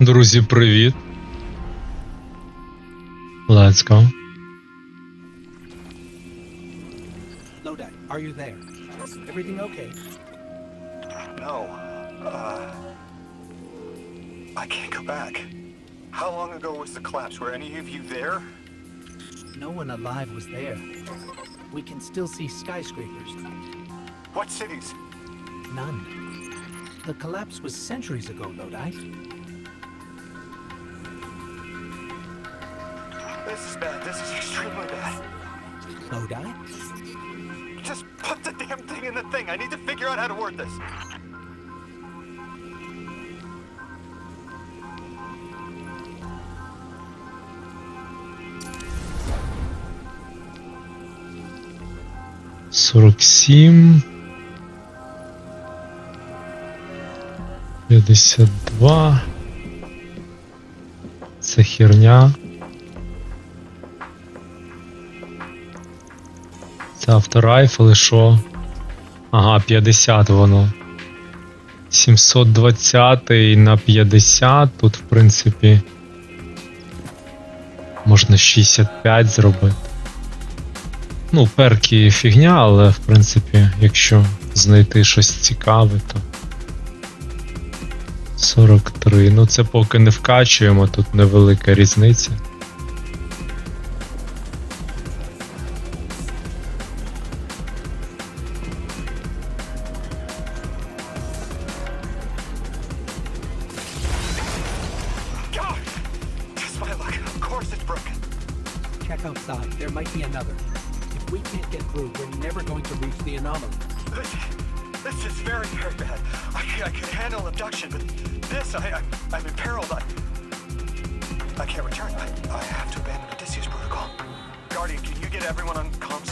Друзі, привіт. Let's go. Lodi, are you there? Everything okay? No. I can't go back. How long ago was the collapse? Were any of you there? No one alive was there. We can still see skyscrapers. What cities? None. The collapse was centuries ago, Lodi. This is bad. This is extremely bad. Lodi? Just put the damn thing in the thing. I need to figure out how to word this. «47, 52. Це херня. Це авторайфл і що? Ага, 50 воно. 720 на 50. Тут, в принципі, можна 65 зробити. Ну, перки фігня, але, в принципі, якщо знайти щось цікаве, то 43. Ну, це поки не вкачуємо, тут невелика різниця. God! Just my luck. Of course it's broken. Check outside. There might be another. If we can't get through, we're never going to reach the anomaly. This is very, very bad. I could handle abduction, but this, I'm imperiled. I can't return. I have to abandon Odysseus protocol. Guardian, can you get everyone on comms?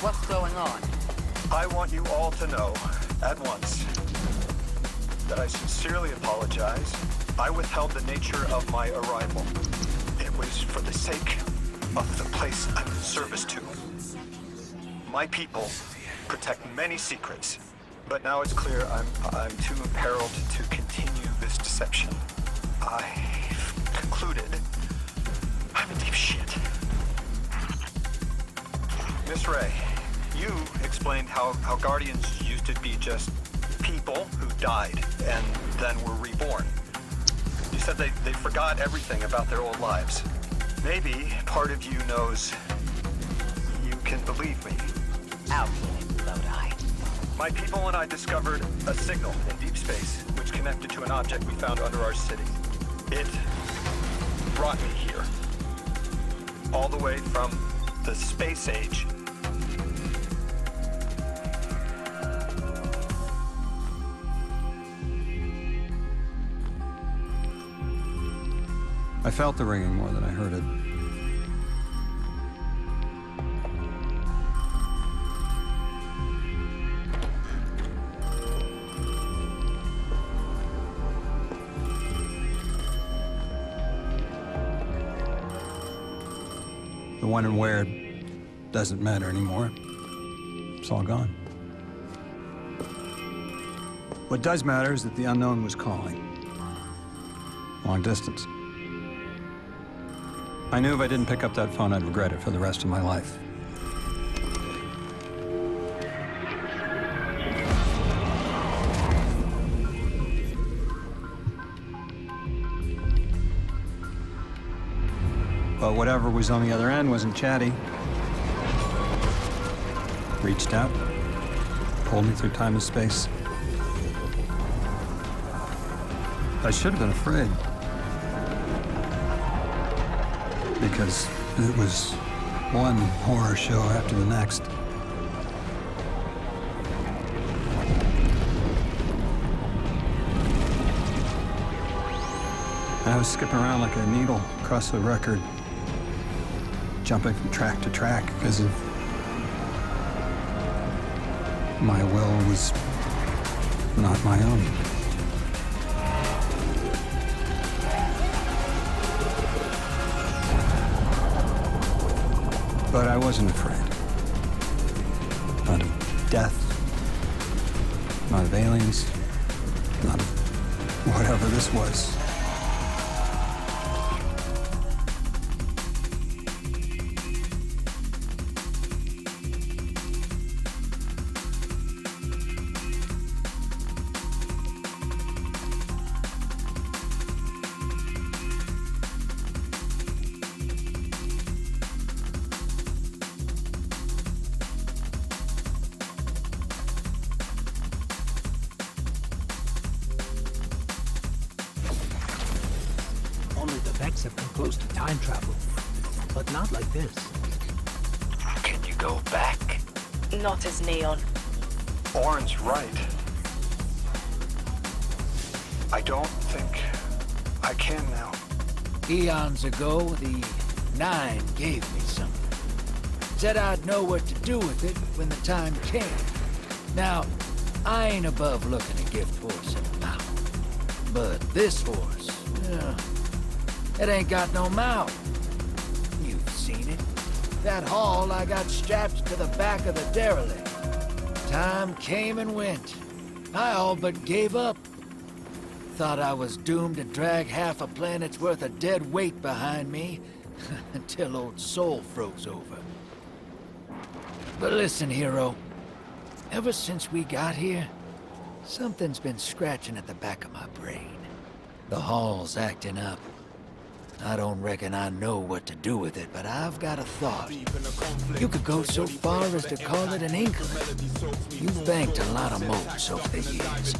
What's going on? I want you all to know, at once, that I sincerely apologize. I withheld the nature of my arrival. It was for the sake of the place I'm in service to. My people protect many secrets, but now it's clear I'm too imperiled to continue this deception. I've concluded I'm in deep shit. Miss Ray, you explained how Guardians used to be just people who died and then were reborn. You said they forgot everything about their old lives. Maybe part of you knows you can believe me. Outlet, Lodi. My people and I discovered a signal in deep space which connected to an object we found under our city. It brought me here. All the way from the space age. I felt the ringing more than I heard it. The when and where doesn't matter anymore. It's all gone. What does matter is that the unknown was calling. Long distance. I knew if I didn't pick up that phone, I'd regret it for the rest of my life. But whatever was on the other end wasn't chatty. Reached out, pulled me through time and space. I should have been afraid. Because it was one horror show after the next. I was skipping around like a needle across the record, jumping from track to track because of My will was not my own. But I wasn't afraid. Not of death, not of aliens, not of whatever this was. Only the Vex have come close to time travel, but not like this. Can you go back? Not as Neon. Orin's right. I don't think I can now. Eons ago, the Nine gave me something. Said I'd know what to do with it when the time came. Now, I ain't above looking a gift horse in the mouth. But this horse, it ain't got no mouth. You've seen it. That haul I got strapped to the back of the derelict. Time came and went. I all but gave up. Thought I was doomed to drag half a planet's worth of dead weight behind me until old Soul froze over. But listen, hero. Ever since we got here, something's been scratching at the back of my brain. The haul's acting up. I don't reckon I know what to do with it, but I've got a thought. You could go so far as to call it an inkling. You've banked a lot of moats over the years.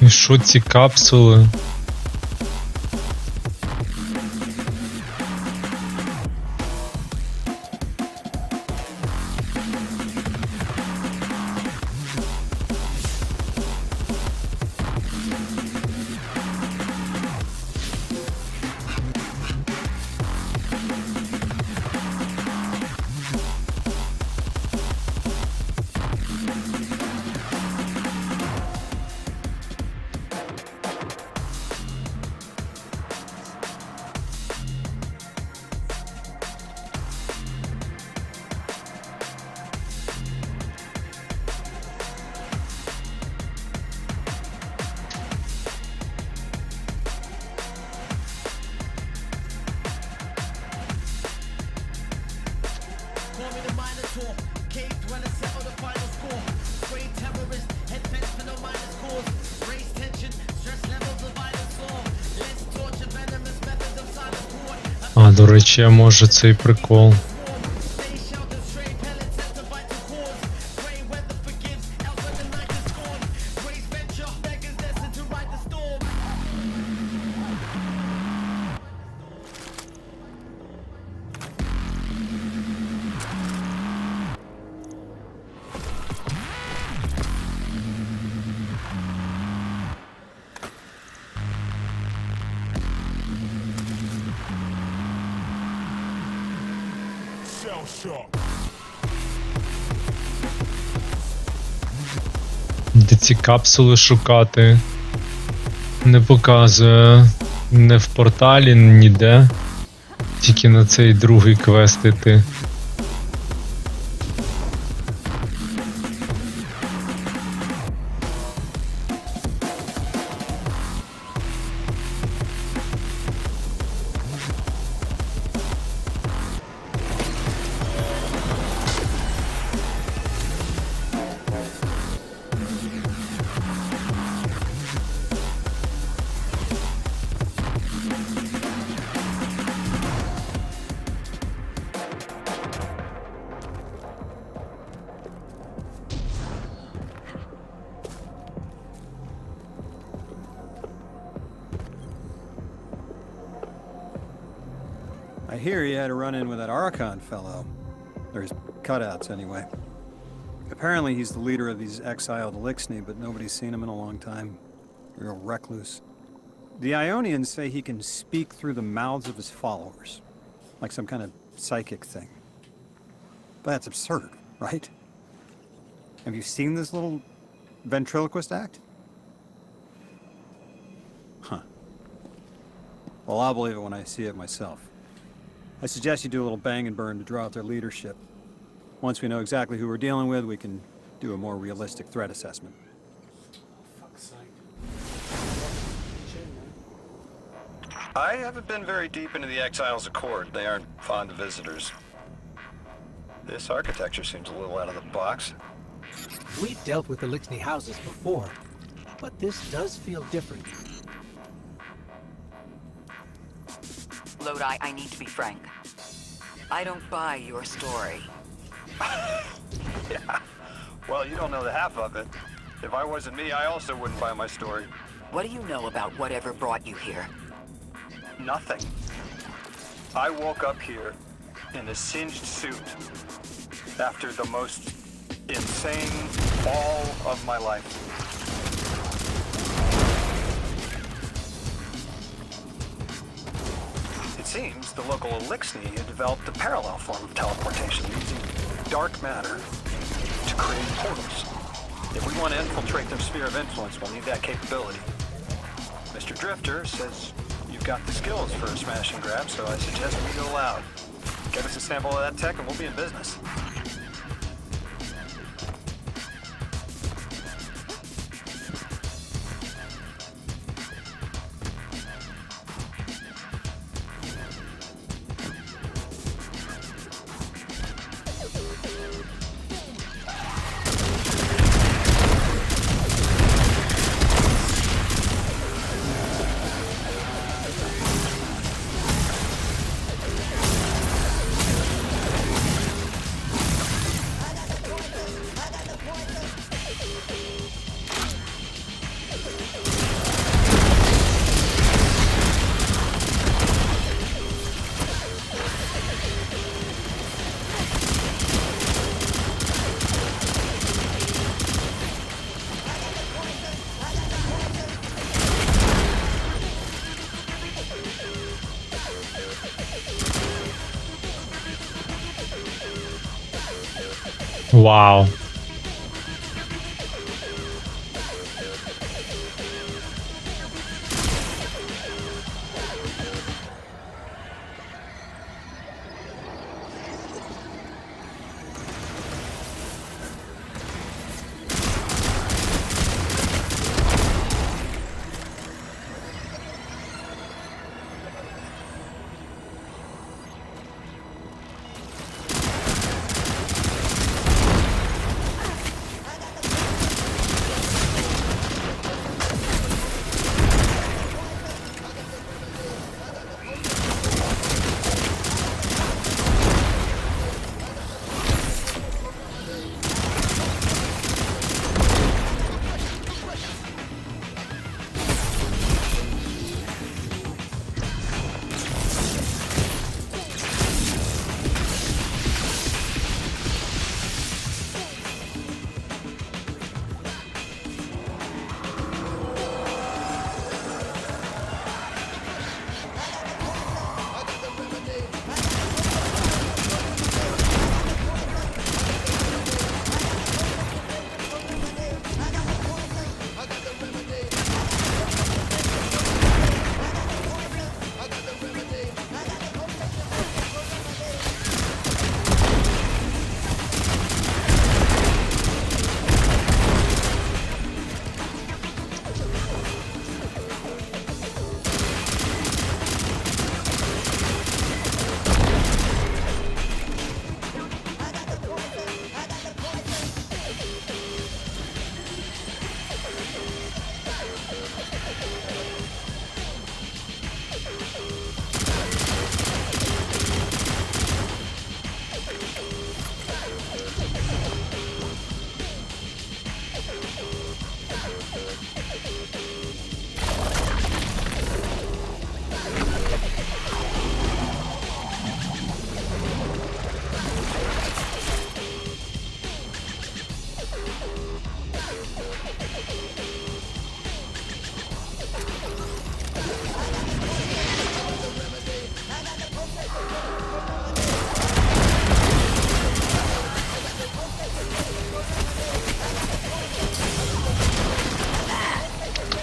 І що ці капсули? А, до речі, я можу цей прикол. Де ці капсули шукати? Не показує. Не в порталі, ніде. Тільки на цей другий квест іти. I hear you had a run-in with that Archon fellow. Or his cutouts, anyway. Apparently he's the leader of these exiled Elixni, but nobody's seen him in a long time. Real recluse. The Ionians say he can speak through the mouths of his followers. Like some kind of psychic thing. But that's absurd, right? Have you seen this little ventriloquist act? Huh. Well, I'll believe it when I see it myself. I suggest you do a little bang and burn to draw out their leadership. Once we know exactly who we're dealing with, we can do a more realistic threat assessment. I haven't been very deep into the Exiles Accord. They aren't fond of visitors. This architecture seems a little out of the box. We've dealt with Elixni houses before, but this does feel different. Lodi, I need to be frank. I don't buy your story. Yeah. Well, you don't know the half of it. If I wasn't me, I also wouldn't buy my story. What do you know about whatever brought you here? Nothing. I woke up here in a singed suit after the most insane fall of my life. It seems the local Elixni had developed a parallel form of teleportation using dark matter to create portals. If we want to infiltrate their sphere of influence, we'll need that capability. Mr. Drifter says you've got the skills for a smash and grab, so I suggest we go loud. Get us a sample of that tech and we'll be in business. Wow.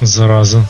Зараза.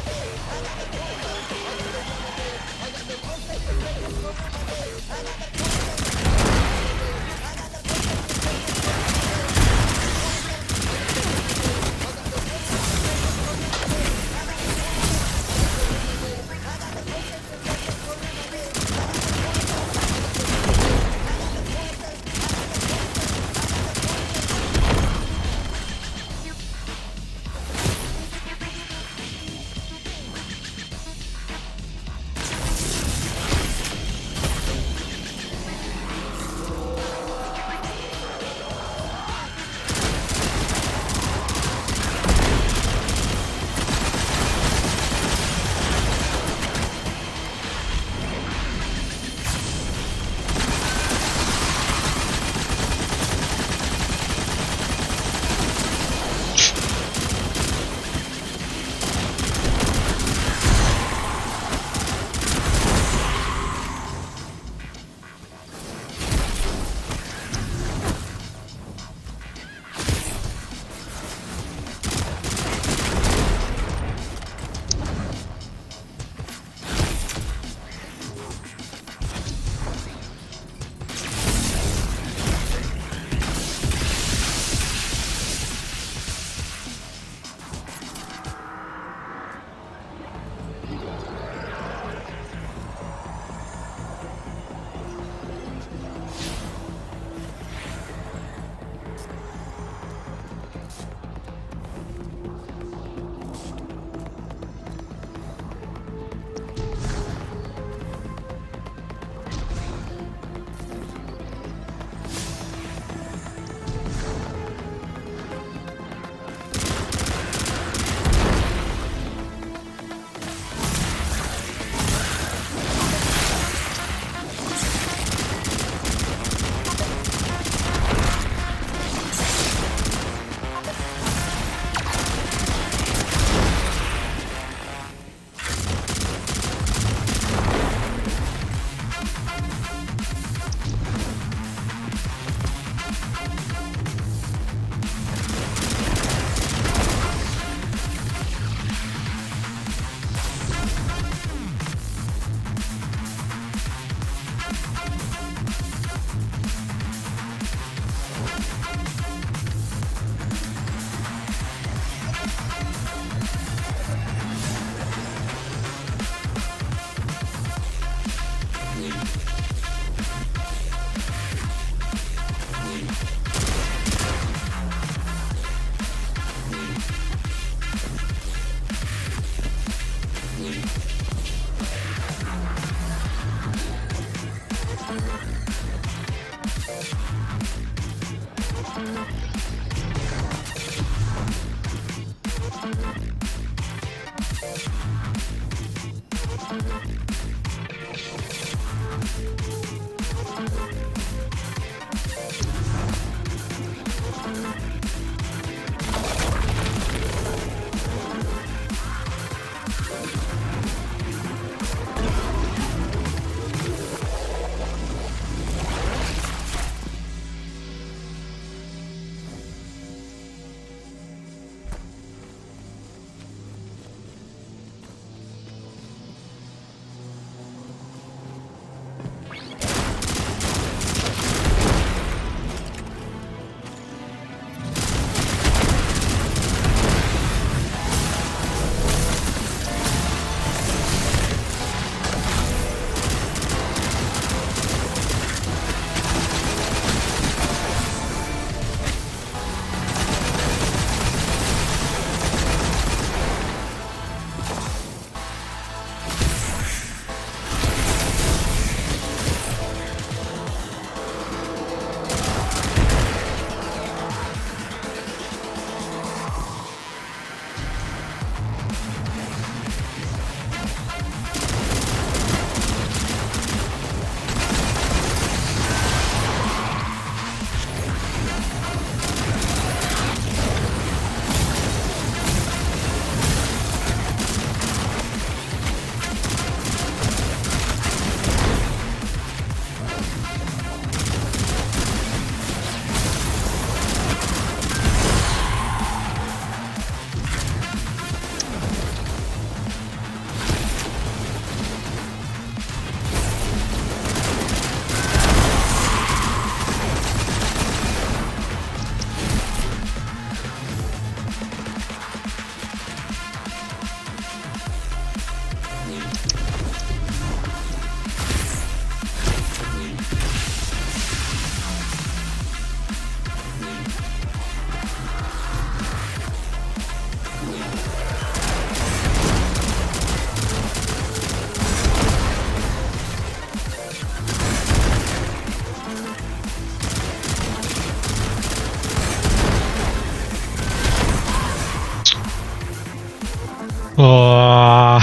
О,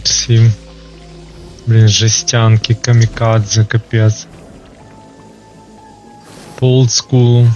всі, блін, жестянки, камікадзе, капець. По олдскулу.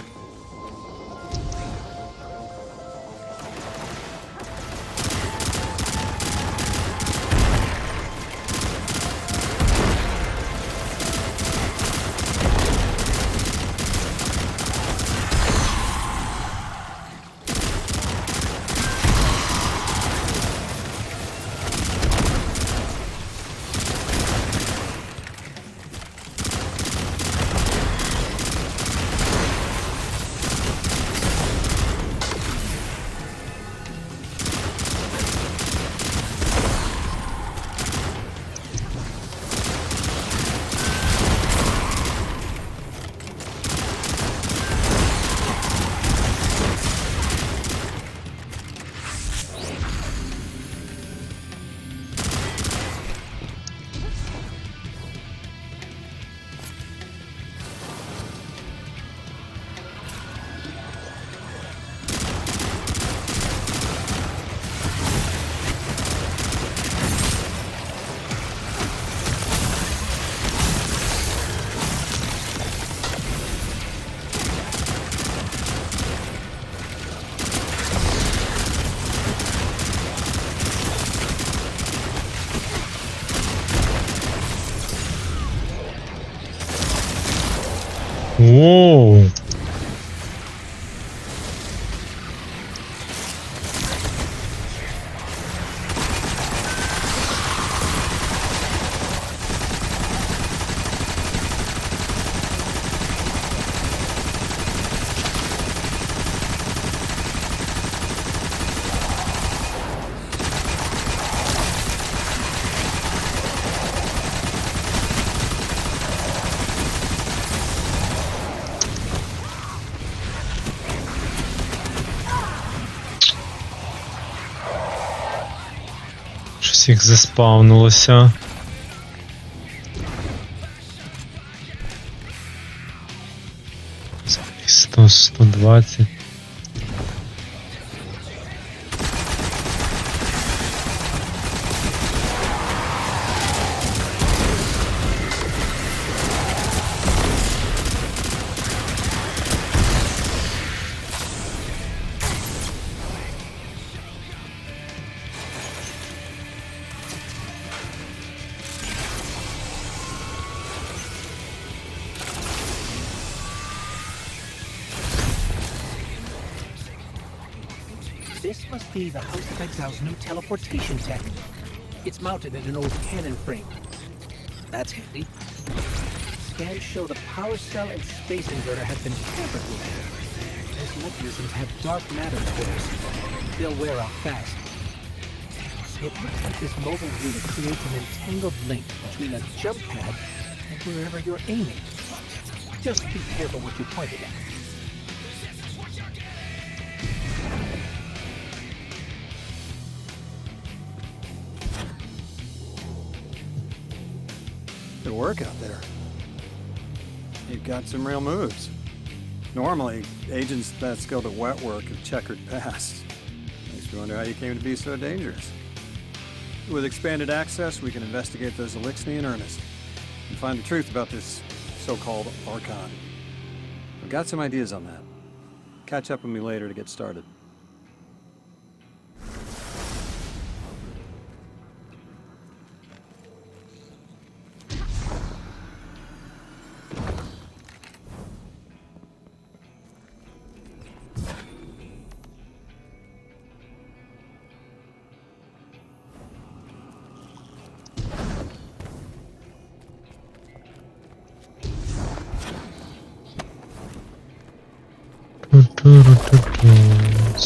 Воу. Щось їх заспавнилося. Взагалі 100, 120. This must be the House of Exile's new teleportation tech. It's mounted in an old cannon frame. That's handy. Scans show the power cell and space inverter have been tampered with. Those mechanisms have dark matter cores. They'll wear out fast. It looks like this mobile unit creates an entangled link between a jump pad and wherever you're aiming. Just be careful what you point it at. Good work out there. You've got some real moves. Normally, agents that skilled at wet work have checkered past. Makes me wonder how you came to be so dangerous. With expanded access, we can investigate those Elixni in earnest and find the truth about this so-called Archon. I've got some ideas on that. Catch up with me later to get started. Ту-ту-ру-ту-ту.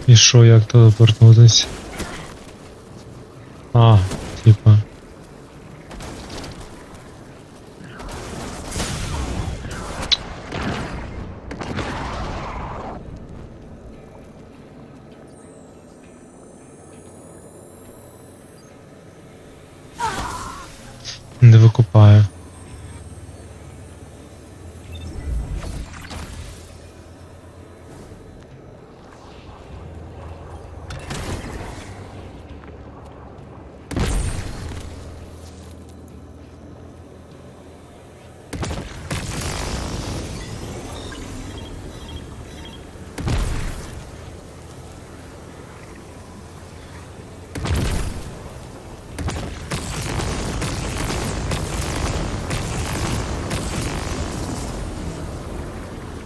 І що, як телепортнутись? А, типа. Не викупаю.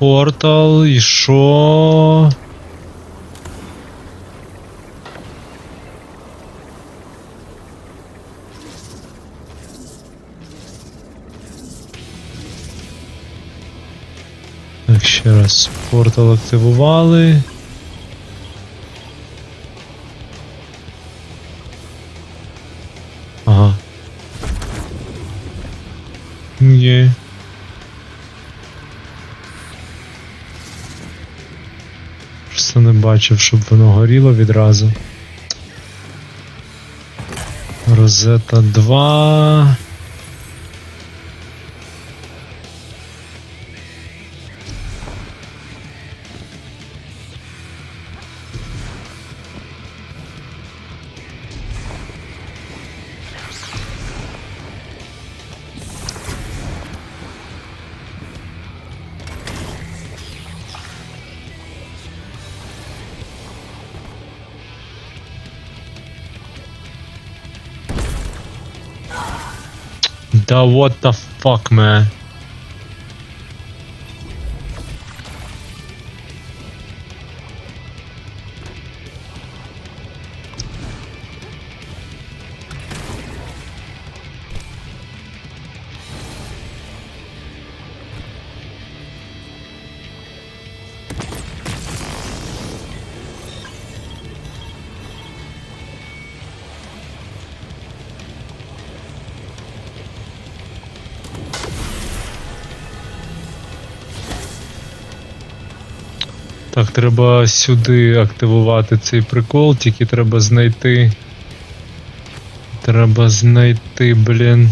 Портал, і що? Так, ще раз. Портал активували. Ага. Є. Просто не бачив, щоб воно горіло відразу. Розета 2. Да what the fuck, man. Так, треба сюди активувати цей прикол, тільки треба знайти. Треба знайти, блін.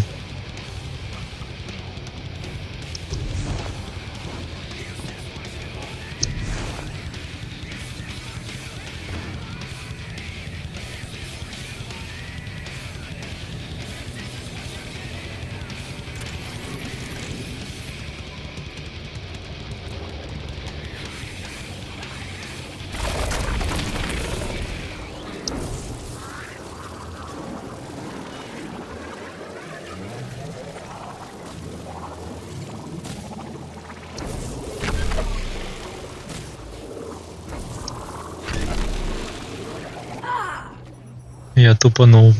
Я тупанув.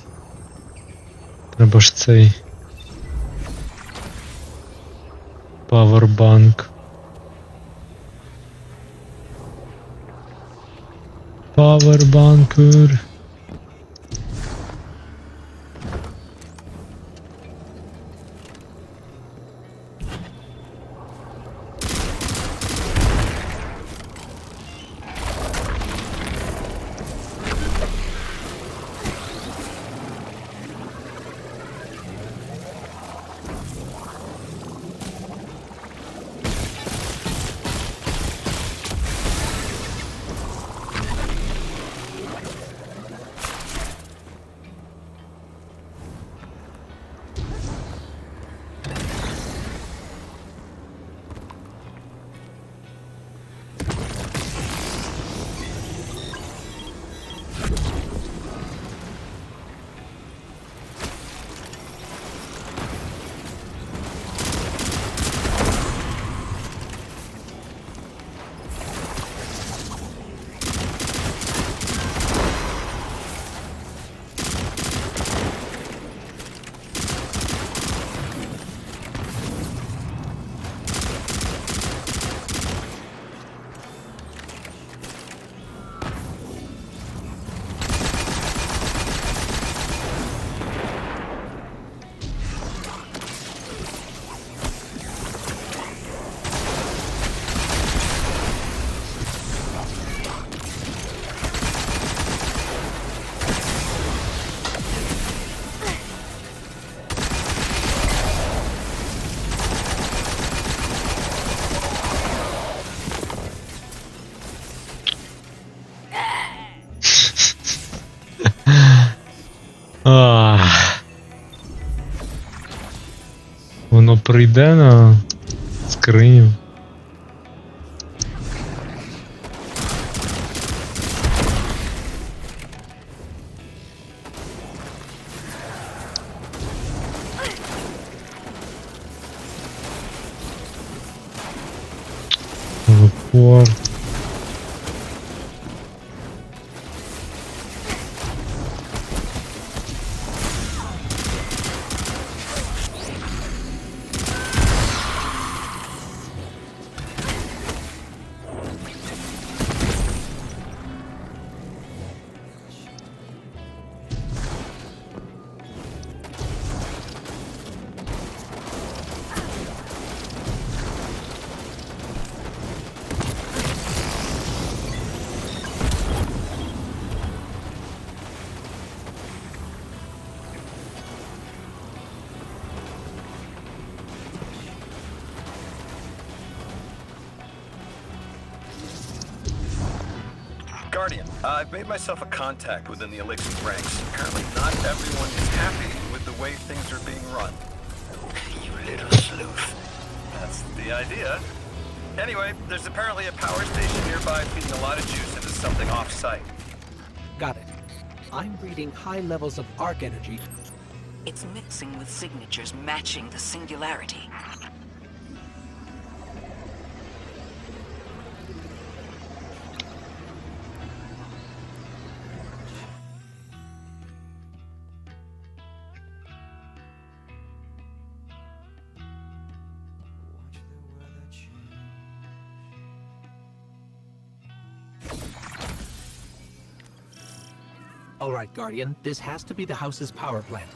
Треба ж цей павербанк. Павербанкер. прийде на скриню. Телепорт. Guardian, I've made myself a contact within the Elixir ranks. Apparently not everyone is happy with the way things are being run. You little sleuth. That's the idea. Anyway, there's apparently a power station nearby feeding a lot of juice into something off-site. Got it. I'm reading high levels of arc energy. It's mixing with signatures matching the singularity. All right, Guardian, this has to be the house's power plant.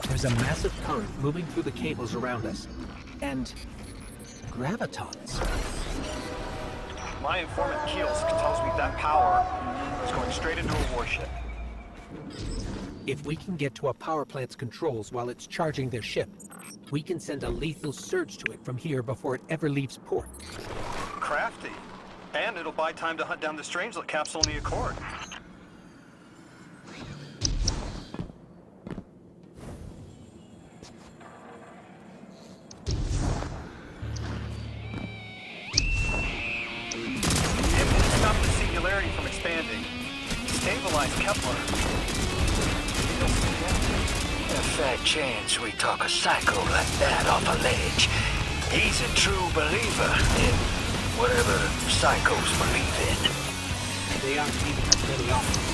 There's a massive current moving through the cables around us. And gravitons. My informant Kielsk tells me that power is going straight into a warship. If we can get to a power plant's controls while it's charging their ship, we can send a lethal surge to it from here before it ever leaves port. Crafty. And it'll buy time to hunt down the Strangelet capsule in the Accord. From expanding. Stabilize Kepler. A fat chance we talk a psycho like that off a ledge. He's a true believer in whatever psychos believe in. They aren't giving us many options.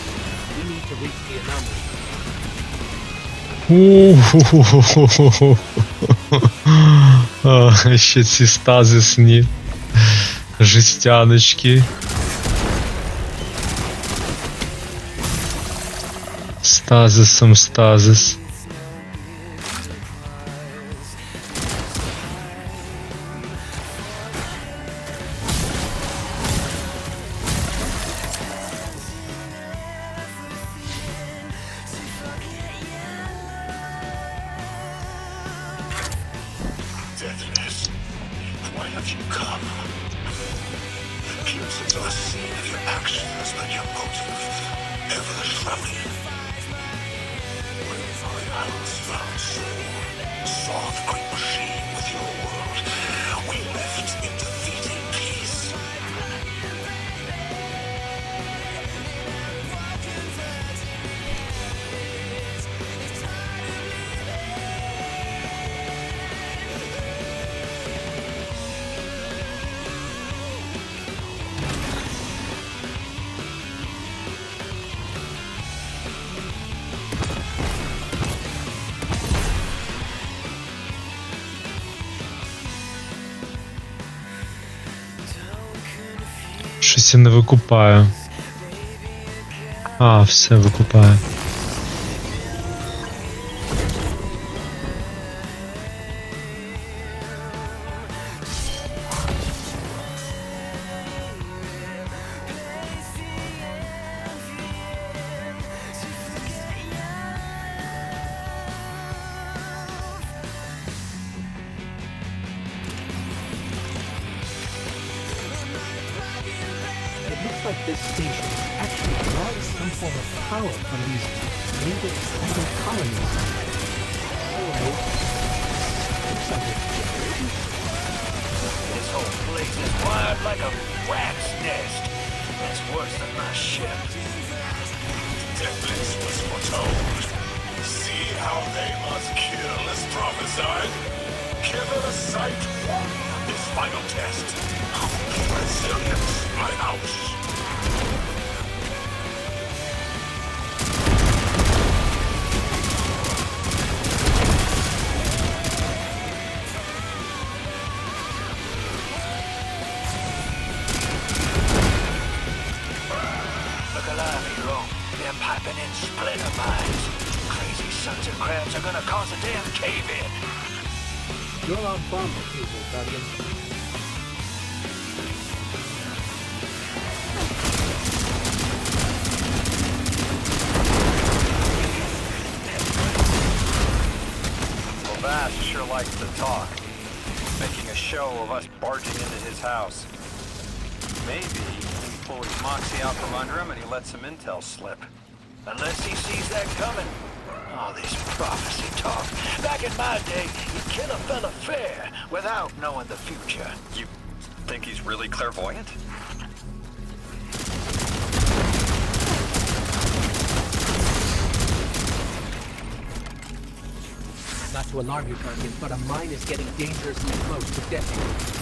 We need to reach the anomaly. Ще ці стазисні жестяночки. Стазисом стазис. Deathless, why have you come? Glimpses are seen of your actions, but your motive ever troubling. When my house found soul, saw the great machine with your world, we left in defeating peace. Щось я не викупаю. А, все викупаю. It looks like this station actually draws some form of power from these native spider colonies. Or This whole place is wired like a rat's nest. It's worse than my ship. Deathless was foretold. See how they must kill as prophesied. Give it a sight. This final test. Resilience, my house. Look alive, hero. They're piping in splinter mines. Crazy sons of crabs are gonna cause a damn cave-in. You're on bomb refusal, Guardian. Well, Bass sure likes to talk, making a show of us barging into his house. Maybe we pull his moxie out from under him and he lets some intel slip. Unless he sees that coming. All this prophecy talk. Back in my day, you'd kill a fella fair without knowing the future. You think he's really clairvoyant? Not to alarm you, Guardian, but a mine is getting dangerously close to detonating.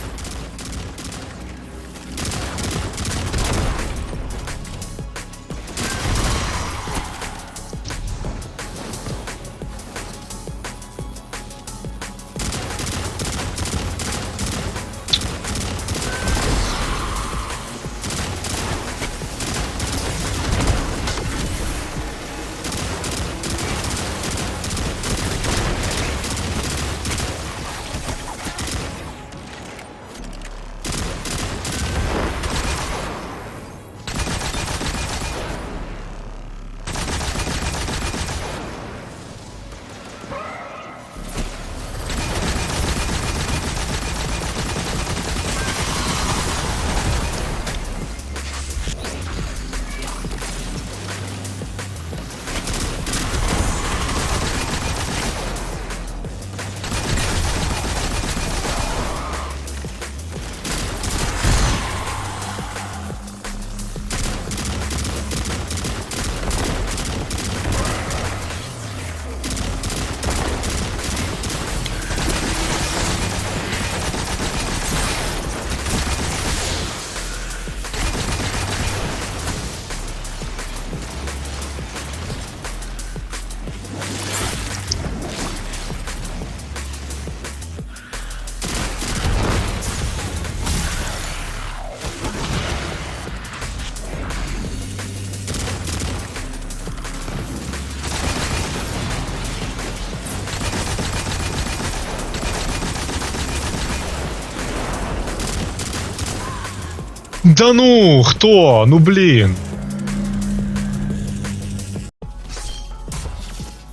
Да ну, хто? Ну блін.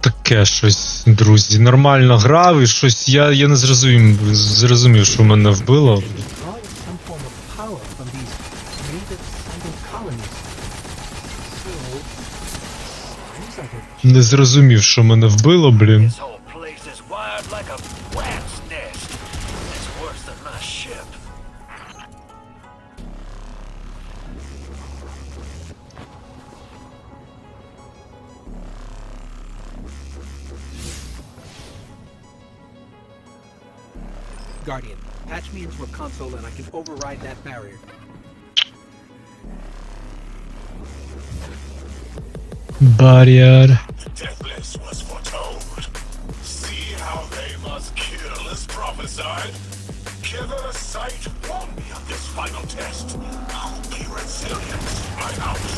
Таке щось, друзі, нормально грав і щось я не зрозумів, що мене вбило. Drawing some form of power from these native silent colonies. So, seems like a Не зрозумів, що мене вбило, блін. This whole place is wired like a rat's nest. It's worse than my ship. Guardian, patch me into a console and I can override that barrier. Бар'єр. Deathless was foretold. See how they must kill as prophesied. Give it a sight. Warn me of this final test. Be resilient, my house.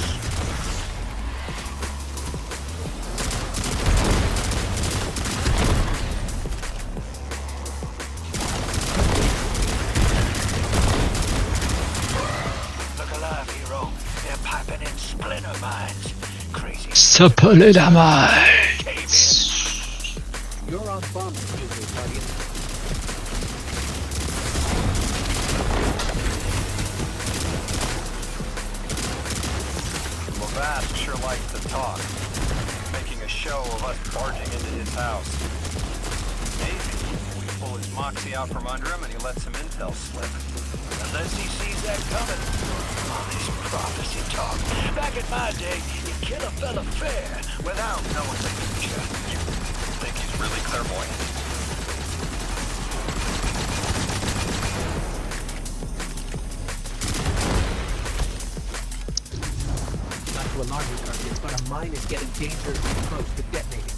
Look alive, hero. They're piping in splinter mines. Crazy Сапали дамай. cave-in. You're on bomb refusal, Guardian. Well, Bass sure likes to talk, making a show of us barging into his house. Maybe we pull his moxie out from under him and he lets some intel slip. Unless he sees that coming. All this prophecy talk. Back in my day, you kill a fella fair without knowing the future. You think he's really clairvoyant? Not to alarm you, Guardian, but a mine is getting dangerously close to detonating.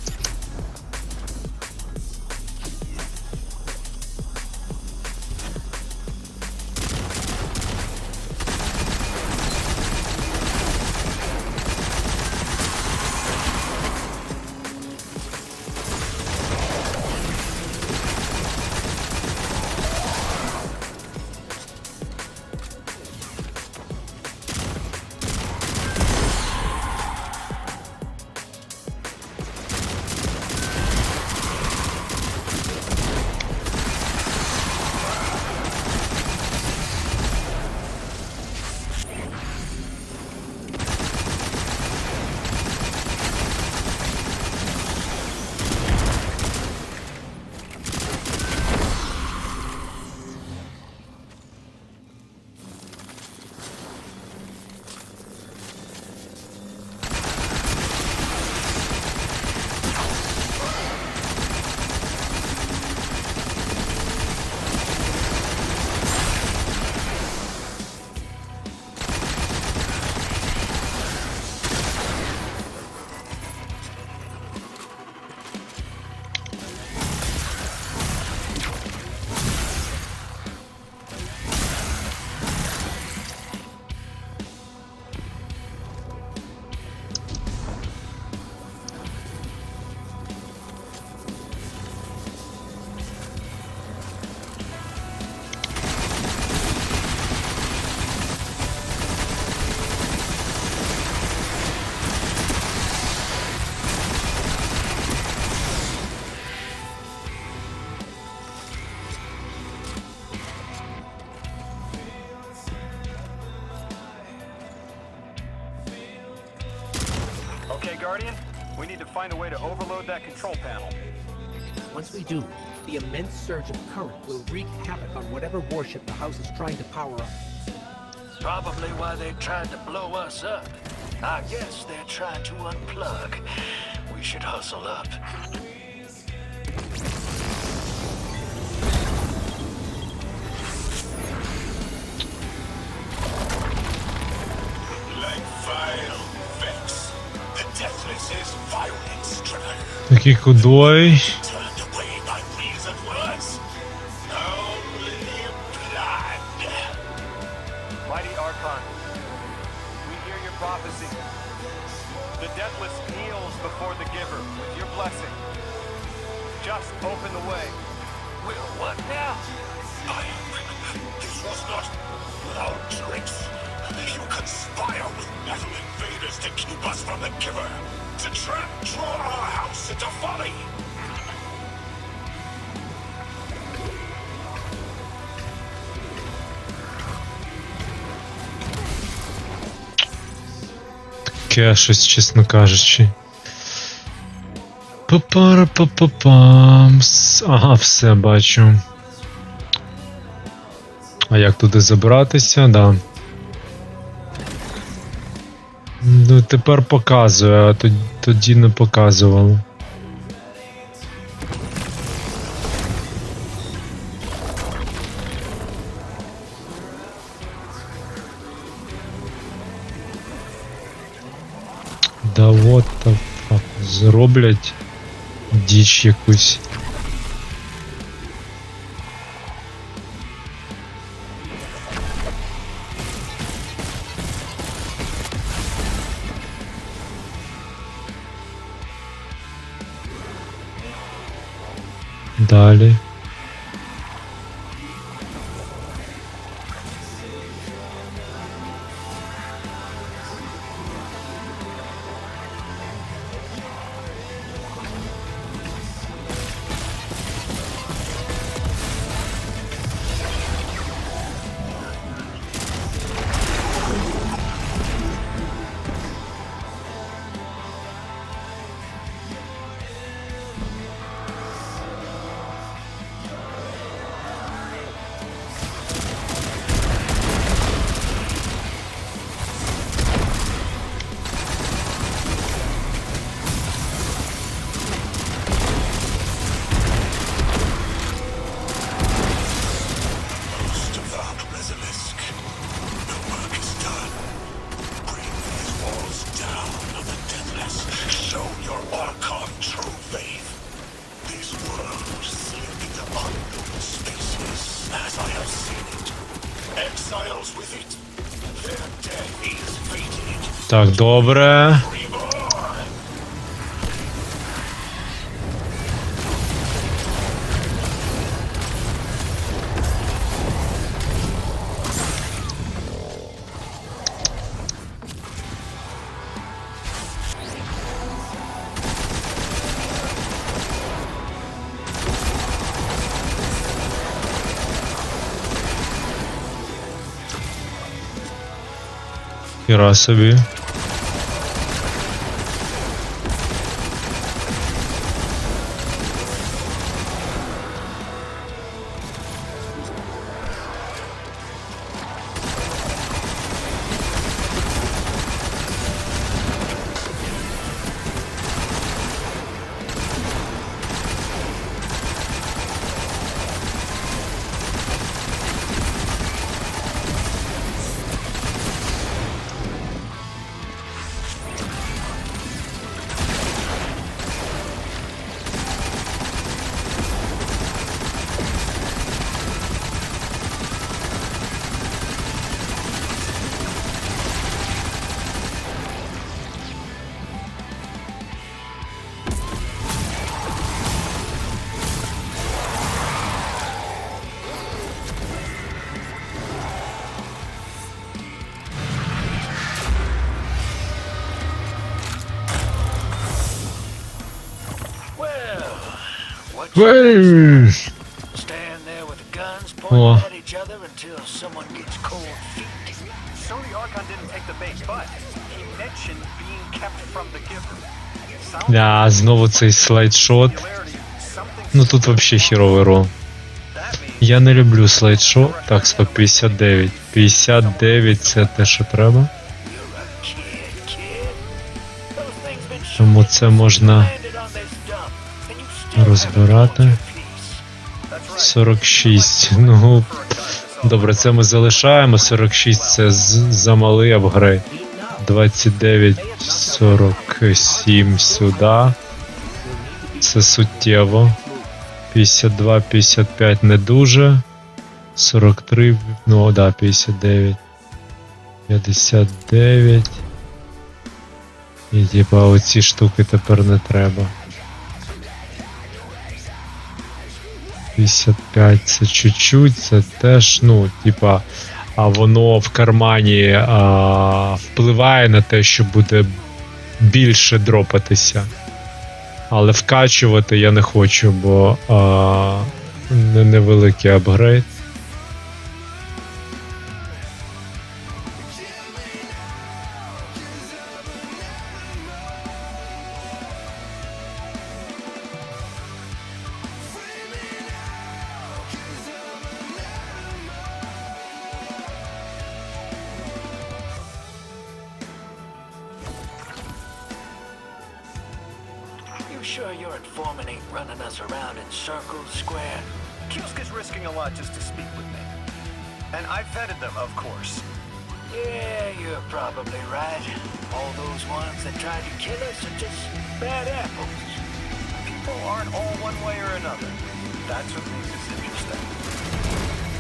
Okay, Guardian, we need to find a way to overload that control panel. Once we do, the immense surge of current will wreak havoc on whatever warship the house is trying to power up. Probably why they tried to blow us up. I guess they're trying to unplug. We should hustle up. Like vile vex, the deathless's violence stricken. Такий худой. Turned away by reasoned words. Only blood. Mighty Archon, we hear your prophecy. The Deathless kneels before the Giver with your blessing. Just open the way. Well, what now? This was not without tricks. You conspire with metal invaders to keep us from the Giver. To draw our house into folly. Таке щось, чесно кажучи. Папара-папапамс. Ага, все бачу. А як туди забратися? Да. Ну, тепер показує, а тоді не показувало. Да вот так зроблять діч якусь. Далі. exiles with it. Their death is fated. Так, добре. Хіра собі. Ей! Stand there with the guns Oh. pointed at each other until someone gets cold feet. So the Archon didn't take the bait, but he mentioned being kept from the giver. Sounds Да, знову цей слайдшот. similarity, something Ну тут вообще херовий рол. that means Я не люблю слайдшо. Так, 159. 59 це те, що треба. You're a kid. Those things been Тому це можна landed on this dump, and you still розбирати. haven't hold your peace. 46. Ну, добре, це ми залишаємо. 46 це замалий апгрейд. 29, 47 сюди. Це суттєво. 52, 55 не дуже. 43, ну да, 59. 59. І типа оці штуки тепер не треба. 55 це чуть-чуть, це теж, ну, типа, а воно в кармані впливає на те, що буде більше дропатися. Але вкачувати я не хочу, бо невеликий апгрейд. You sure your informant ain't running us around in circles, Square? Kiosk is risking a lot just to speak with me. And I vetted them, of course. Yeah, you're probably right. All those ones that tried to kill us are just bad apples. People aren't all one way or another. That's what makes this interesting.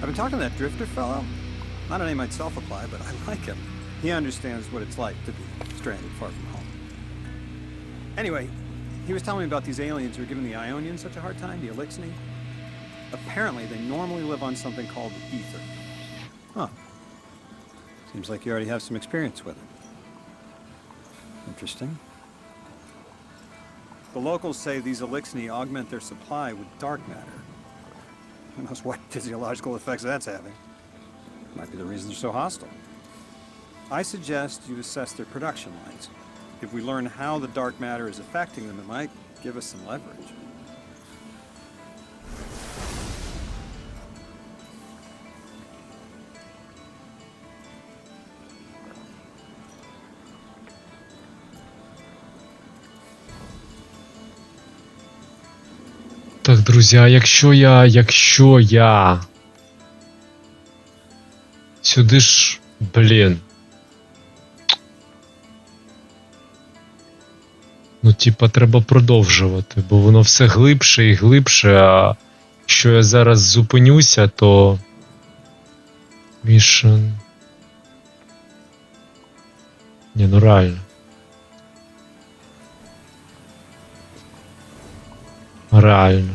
I've been talking to that drifter fellow. Not a name I'd self-apply, but I like him. He understands what it's like to be stranded far from home. Anyway, he was telling me about these aliens who are giving the Ionians such a hard time, the Elixni. Apparently, they normally live on something called ether. Huh. Seems like you already have some experience with it. Interesting. The locals say these Elixni augment their supply with dark matter. Who knows what physiological effects that's having. Might be the reason they're so hostile. I suggest you assess their production lines. If we learn how the dark matter is affecting them, it might give us some leverage. Так, друзі, а якщо я... Сюди ж, блін. Ну, типа, треба продовжувати, бо воно все глибше і глибше, а якщо я зараз зупинюся, то... Mission... Ні, ну реально. Реально.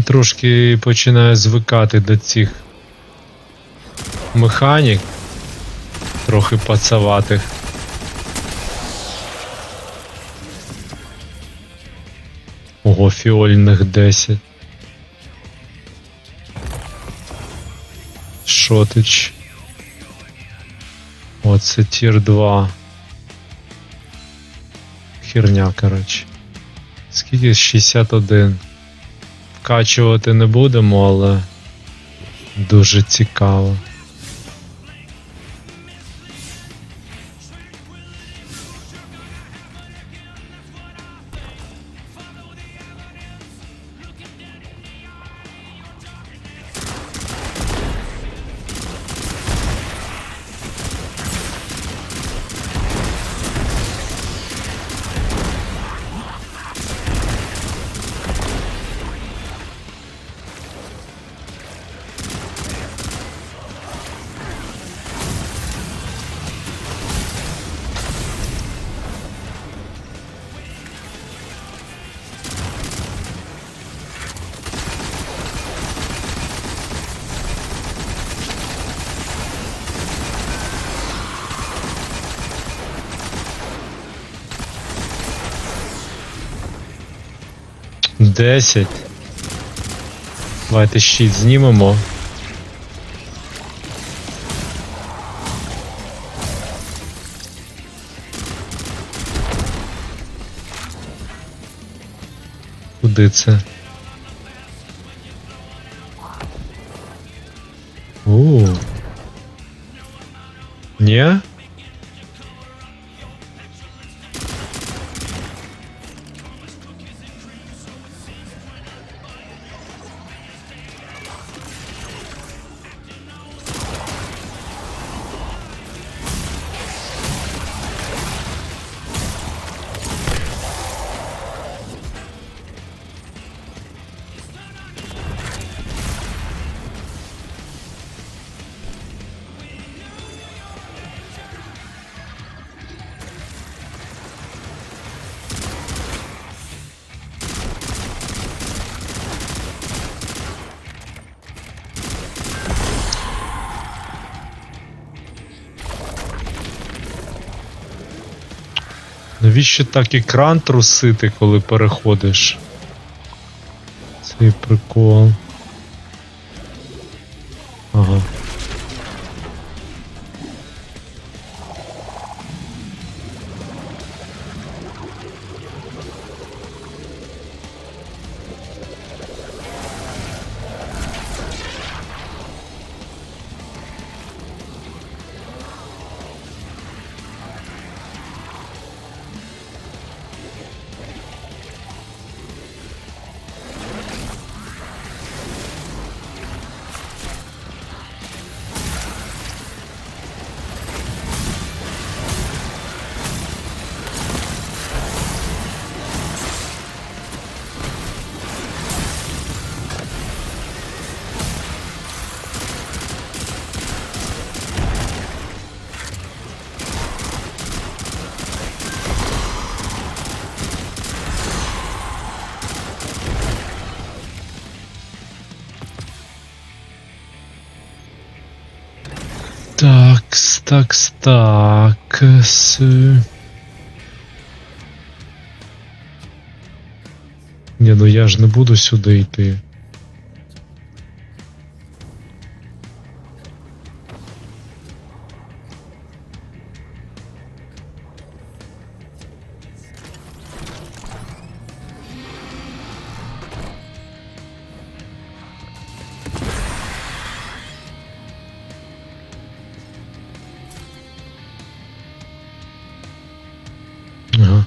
Трошки починаю звикати до цих механік, трохи пацаватих. Ого, фіольних 10. Шотич. Оце тір 2. Херня, коротше. Скільки? 61. Вкачувати не будемо, але дуже цікаво. Десять. Давайте щит знімемо. Куди це? Ні? Навіщо так екран трусити, коли переходиш? Цей прикол. Ага. Так. Ні, ну я ж не буду сюди йти. Ага.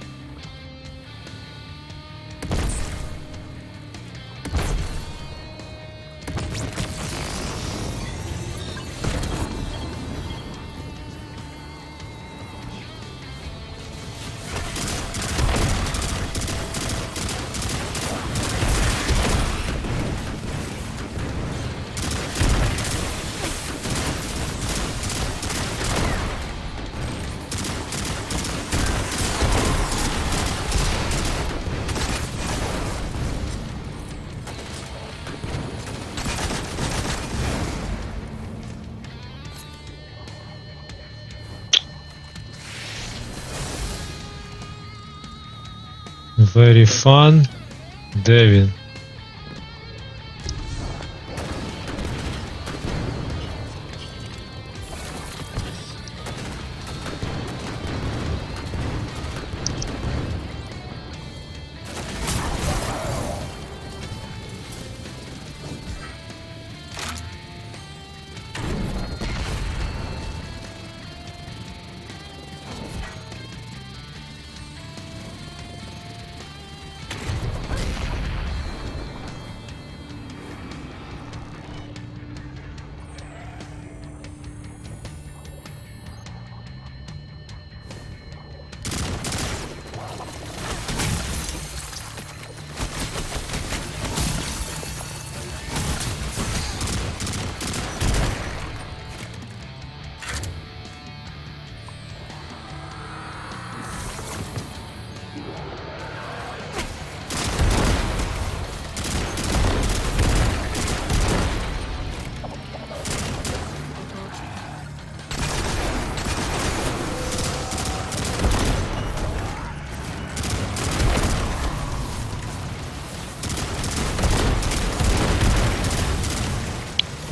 Very fun. Де він?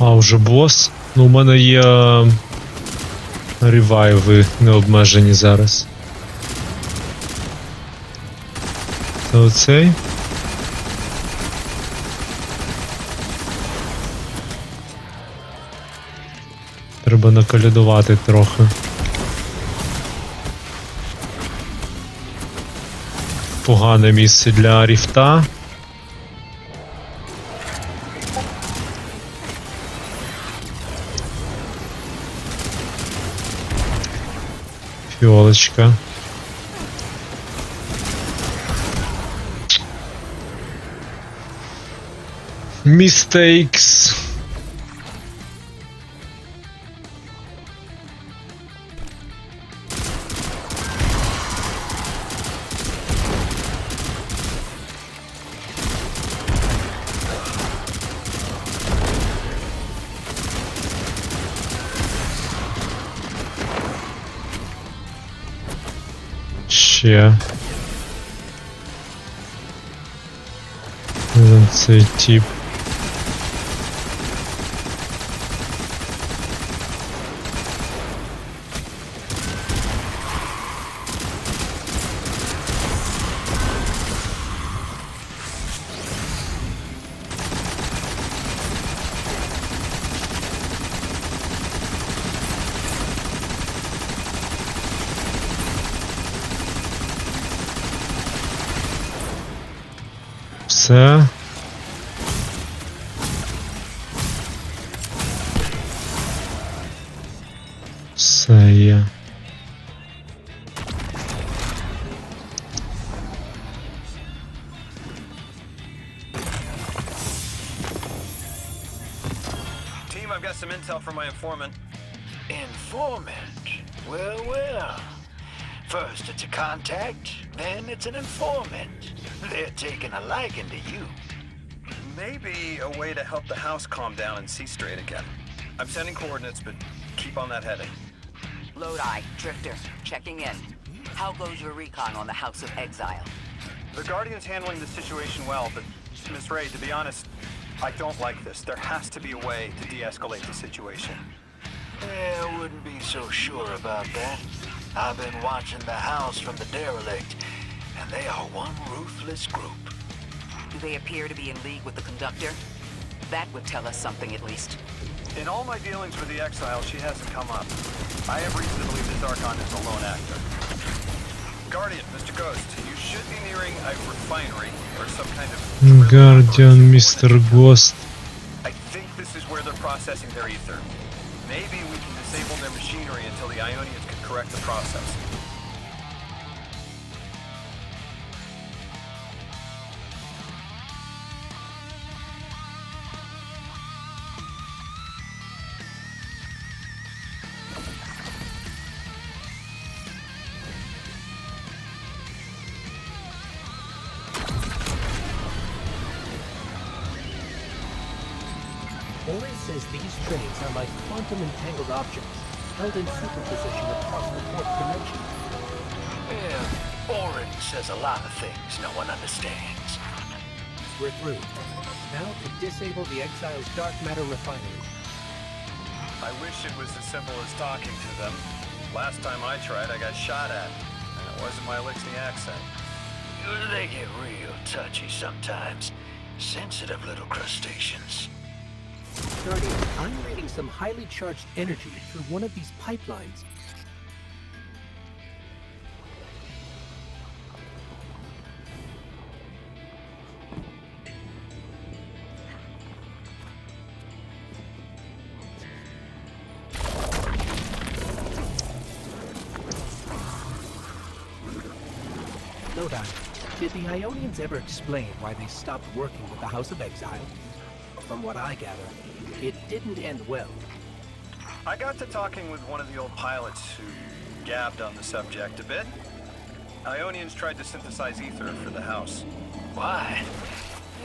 А, вже бос? Ну, у мене є ревайви необмежені зараз. Це оцей? Треба наколядувати трохи. Погане місце для ріфта. Фіолочка. Mistakes. Ще. Цей тип. Все. Все є. Team, I've got some intel from my informant. Informant? Well. First it's a contact, then it's an informant. They're taking a liking to you. Maybe a way to help the house calm down and see straight again. I'm sending coordinates, but keep on that heading. Lodi, Drifter, checking in. How goes your recon on the House of Exile? The Guardian's handling the situation well, but Miss Ray, to be honest, I don't like this. There has to be a way to de-escalate the situation. I wouldn't be so sure about that. I've been watching the house from the derelict, and they are one ruthless group. Do they appear to be in league with the Conductor? That would tell us something at least. In all my dealings with the Exile, she hasn't come up. I have reason to believe this Archon is a lone actor. Guardian, Mr. Ghost, you should be nearing a refinery or some kind of... Guardian, Mr. Ghost. I think this is where they're processing their ether. Maybe we can disable their machinery until the Ionians can correct the process. Oren says these trains are like quantum entangled objects, held in superposition across the fourth dimension. Yeah, Oren says a lot of things no one understands. We're through. Now to disable the Exile's dark matter refinery. I wish it was as simple as talking to them. Last time I tried, I got shot at. And it wasn't my Elixni accent. They get real touchy sometimes. Sensitive little crustaceans. Guardian, I'm reading some highly charged energy through one of these pipelines. Lodi, did the Ionians ever explain why they stopped working with the House of Exile? From what I gather, it didn't end well. I got to talking with one of the old pilots who gabbed on the subject a bit. Ionians tried to synthesize ether for the house. Why?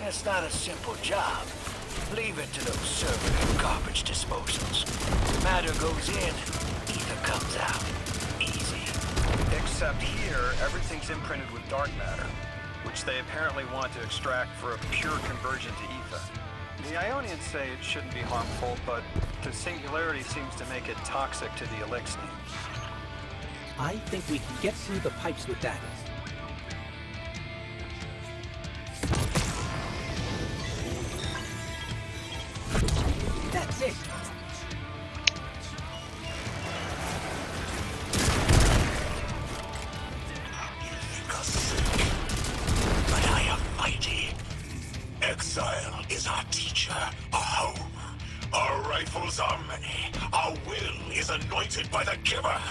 It's not a simple job. Leave it to those server and garbage disposals. Matter goes in, ether comes out. Easy. Except here, everything's imprinted with dark matter, which they apparently want to extract for a pure conversion to ether. The Ionians say it shouldn't be harmful, but the singularity seems to make it toxic to the Elixni. I think we can get through the pipes with that. That's it! You think us sick, but I am mighty. Exile is our teacher, our home. Our rifles are many. Our will is anointed by the giver.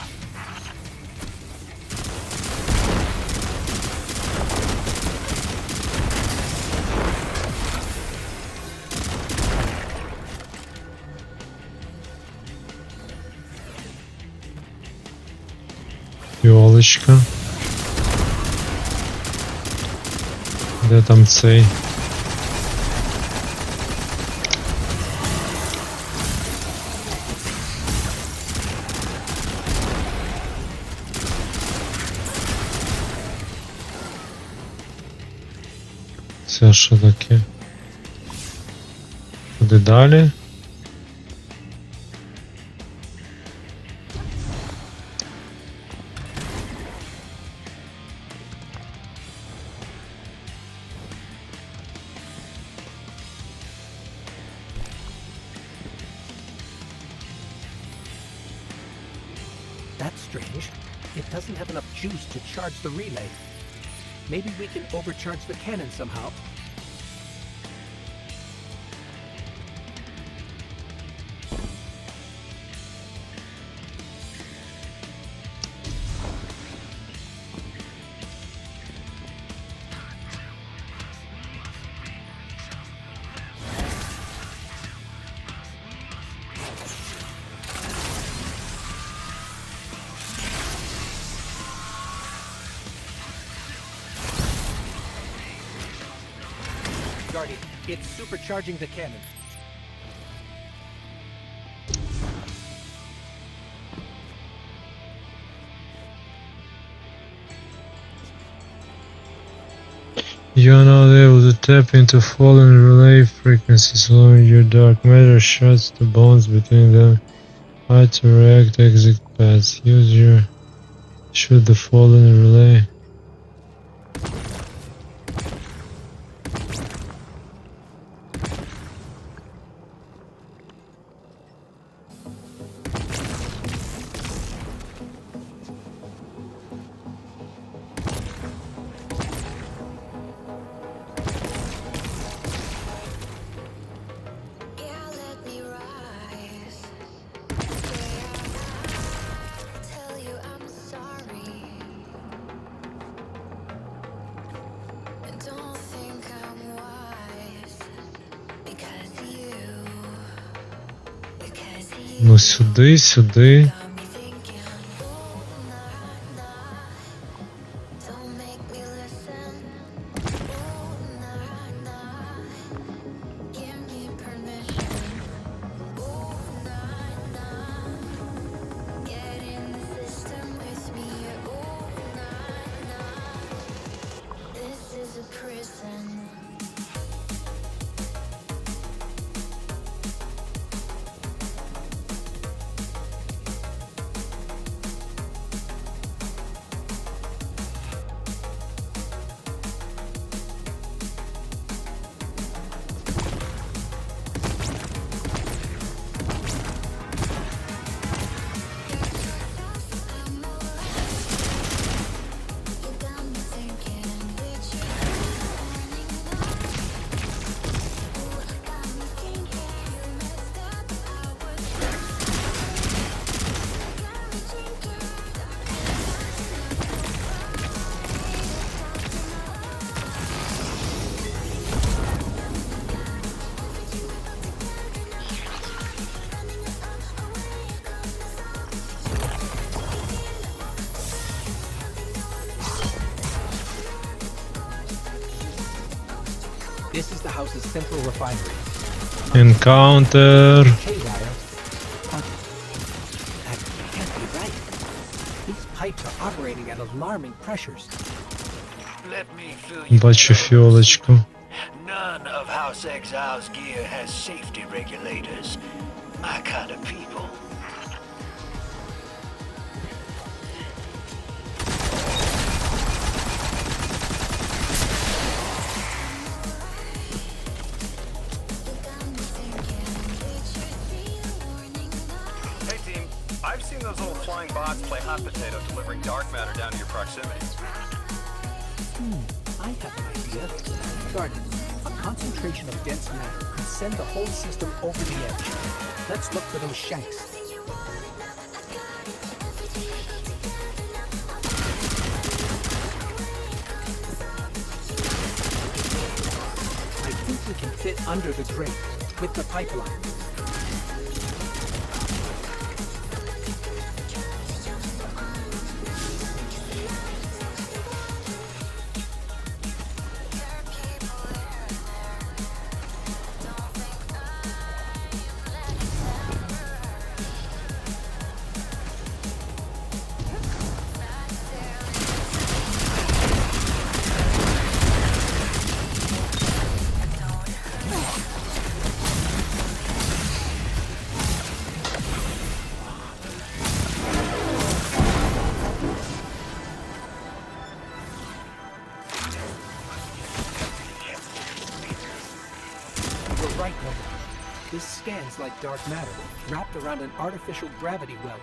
Йолочка. Де там цей? Це що таке? Куди далі? That's strange. It doesn't have enough juice to charge the relay. Maybe we can overcharge the cannon somehow. Guardian, it's supercharging the cannon. You are not able to tap into fallen relay frequencies, allowing your dark matter shuts the bonds between them. How to react exit paths. Use your shoot the fallen relay. Yeah, let me rise. Tell you I'm sorry. And don't think I'm wise. Because you Ну сюди, сюди. got me thinking. Oh, nah, nah. Don't make me listen. Oh, nah, nah. Give me permission. Oh, nah, nah. Get in the system with me. Oh, nah, nah. This is a prison. You got me thinking. Did you warning Ooh, got me thinking. You messed up. I was got me thinking. This is the house's central refinery. Encounter. Okay, ladder. But that can't be right. These pipes are operating at alarming pressures. Let me fill you Бачу in. фіолочку. None of House Exile's gear has safety regulators. My kind of people. Hey team, I've seen those little flying bots play hot potato delivering dark matter down to your proximity. I have an idea. Garden, a concentration of dense matter could send the whole system over the edge. Let's look for those shanks. I think we can fit under the grate with the pipeline. You're right, Noah. This scans like dark matter, wrapped around an artificial gravity well.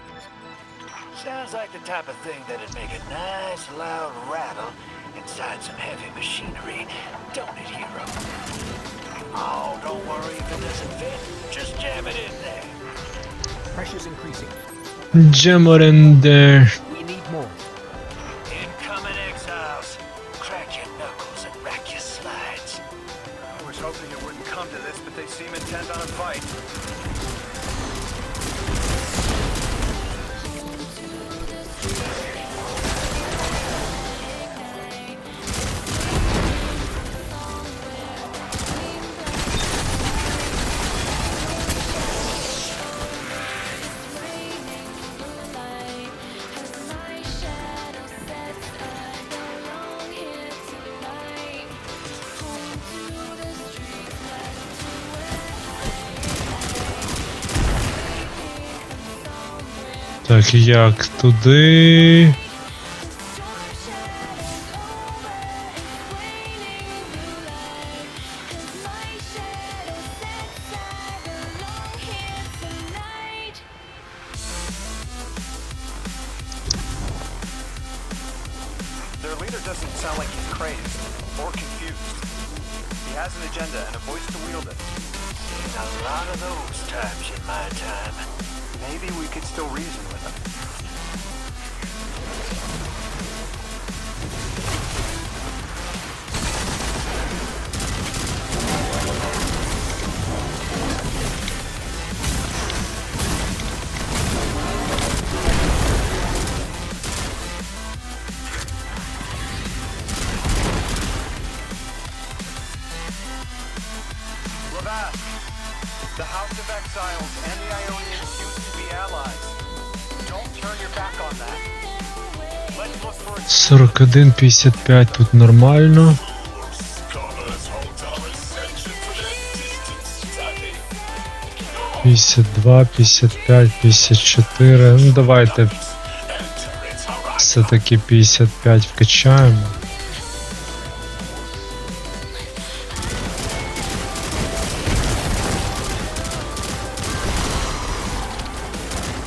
Sounds like the type of thing that'd make a nice loud rattle inside some heavy machinery, don't it, hero? Oh, don't worry if it doesn't fit. Just jam it in there. Pressure's increasing. Jammer in there. We need more. Incoming exiles. Crack your knuckles and rack your slides. I was hoping it wouldn't come to this, but they seem intent on a fight. Так, як туди? Their leader doesn't sound like he's crazed or confused. He has an agenda and a voice to wield it. Seen a lot of those times in my time. Maybe we could still reason with him. The House of Exiles and the Ionians used to be allies. Don't turn your back on that. Let's look for a 41-55 тут нормально. Scholars hold our ascension for their distant study. 52, 55, 54. Ну давайте Enter its horizon. все-таки 55 вкачаємо.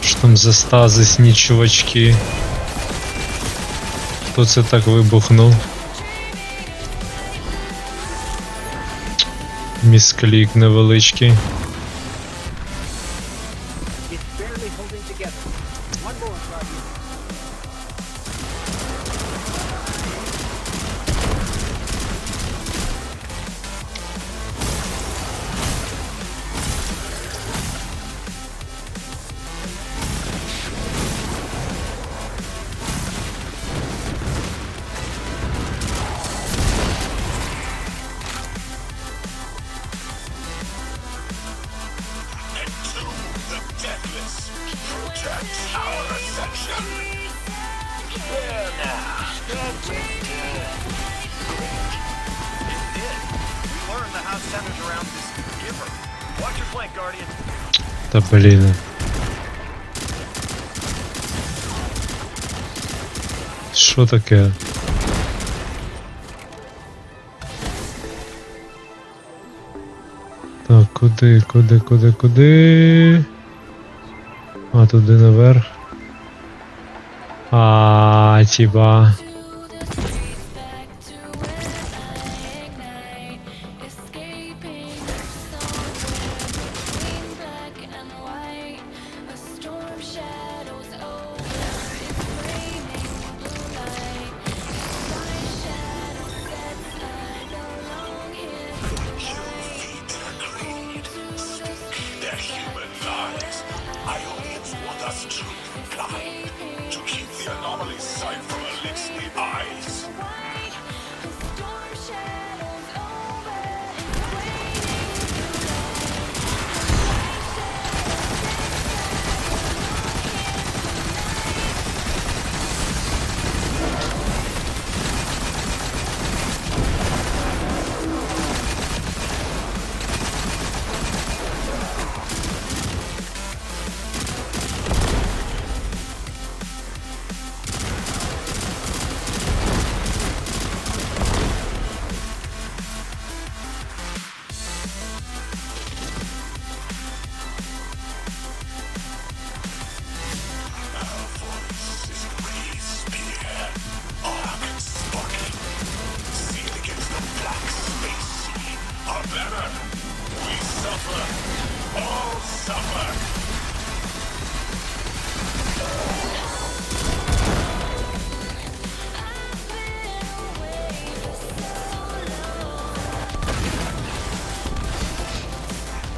Що там за стазисні чувачки? Хто це так вибухнув? Місклік невеличкий. It's barely holding together. One more, Guardian. Into the deathless. Protect our ascension. Well, now, that went, great. It did. We learned the house centers around this giver. Watch your flank, Guardian. Та блін. Що таке? Так, куди? А, туди наверх. А, тіба. Their human lies. Ionians want us to blind. To keep the anomaly sight from Elixir eyes.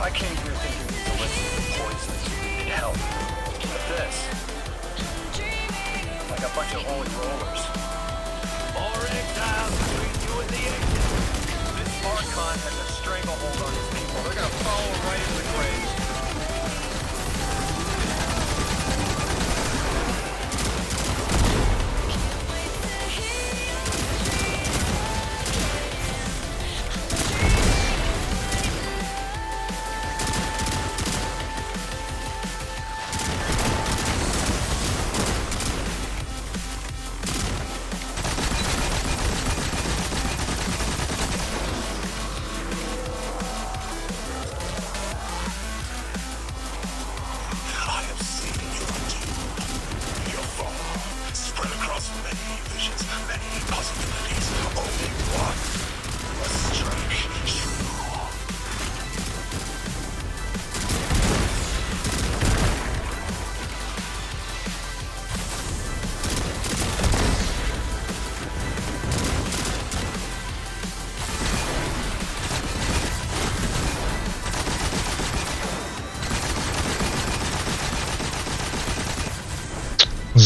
I came here thinking these elixirs were poisonous. It'd help. But this, like a bunch of holy rollers. More exiles between you and the exit. This Archon has a stranglehold on his people. They're gonna follow him right into the grave.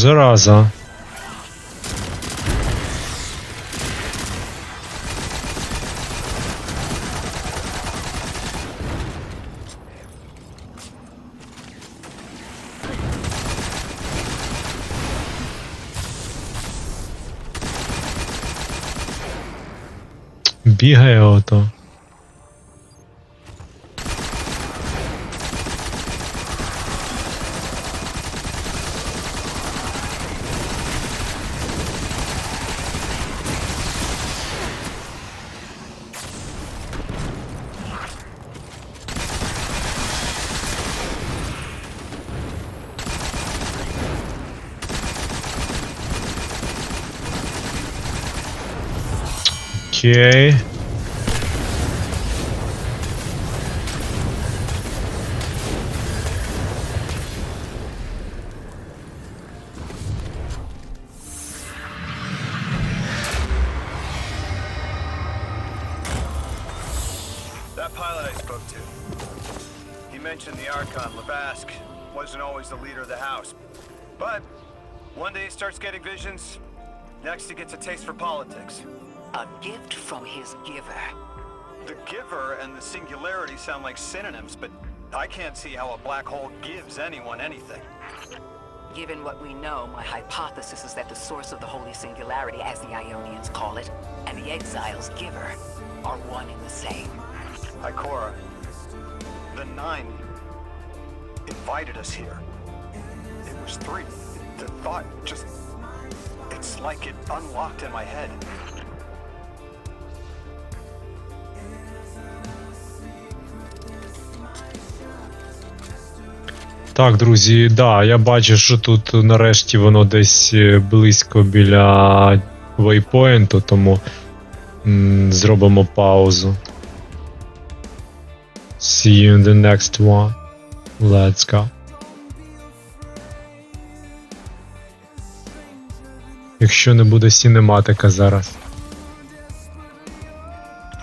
Зараза. Бігає ото. Окей. That pilot I spoke to, he mentioned the Archon Levask wasn't always the leader of the house. But one day he starts getting visions, next he gets a taste for politics. A gift from his giver. The giver and the singularity sound like synonyms, but I can't see how a black hole gives anyone anything. Given what we know, my hypothesis is that the source of the Holy Singularity, as the Ionians call it, and the Exile's giver are one and the same. Ikora, the Nine invited us here. It was three. The thought just... It's like it unlocked in my head. Так, друзі, да, я бачу, що тут нарешті воно десь близько біля вейпоінту, тому зробимо паузу. See you in the next one. Let's go. Якщо не буде сінематика зараз.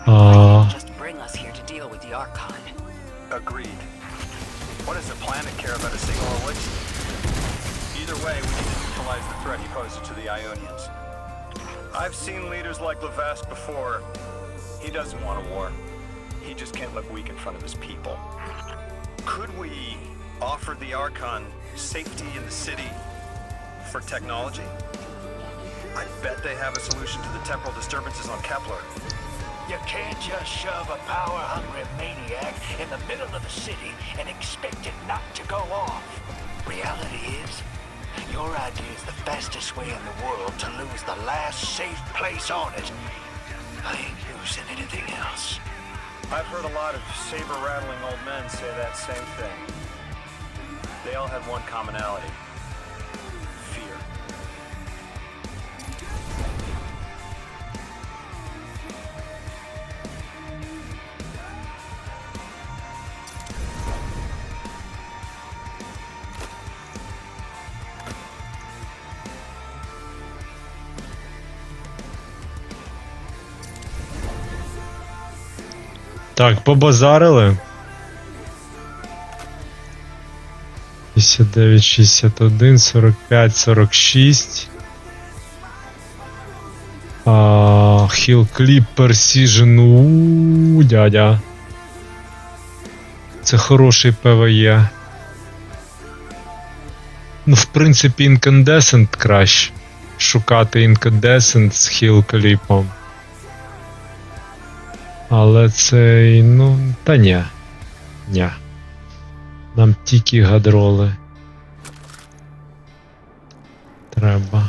Just bring us here to deal with the Archon. Agreed. What does the planet care about a single elixir? Either way, we need to neutralize the threat he poses to the Ionians. I've seen leaders like Levask before. He doesn't want a war. He just can't look weak in front of his people. Could we offer the Archon safety in the city for technology? I bet they have a solution to the temporal disturbances on Kepler. You can't just shove a power-hungry maniac in the middle of the city and expect it not to go off. Reality is, your idea is the fastest way in the world to lose the last safe place on it. I ain't using anything else. I've heard a lot of saber-rattling old men say that same thing. They all had one commonality. Fear. Так, побазарили. 59, 61, 45, 46. Hill Clip Precision. Дядя. Це хороший ПВЕ. Ну, в принципі, Incandescent краще. Шукати Incandescent з Hill Clip'ом. Але цей, ну, та ні. Ні. Нам тільки гадроли. Треба.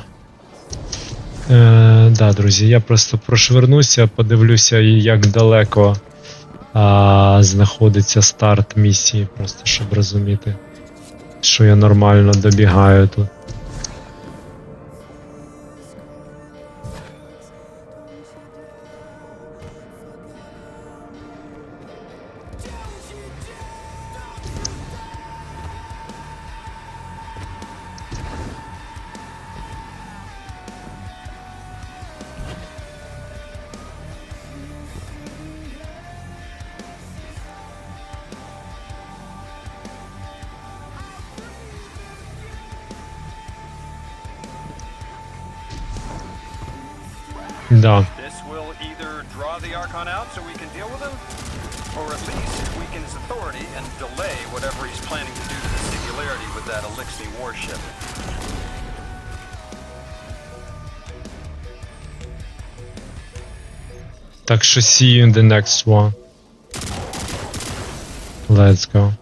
Да, друзі, я просто прошвернуся, подивлюся, як далеко знаходиться старт місії, просто щоб розуміти, що я нормально добігаю тут. Да. This will either draw the Archon out so we can deal with him, or at least weaken his authority and delay whatever he's planning to do to the Singularity with that Elixir warship. Так що see you in the next one. Let's go.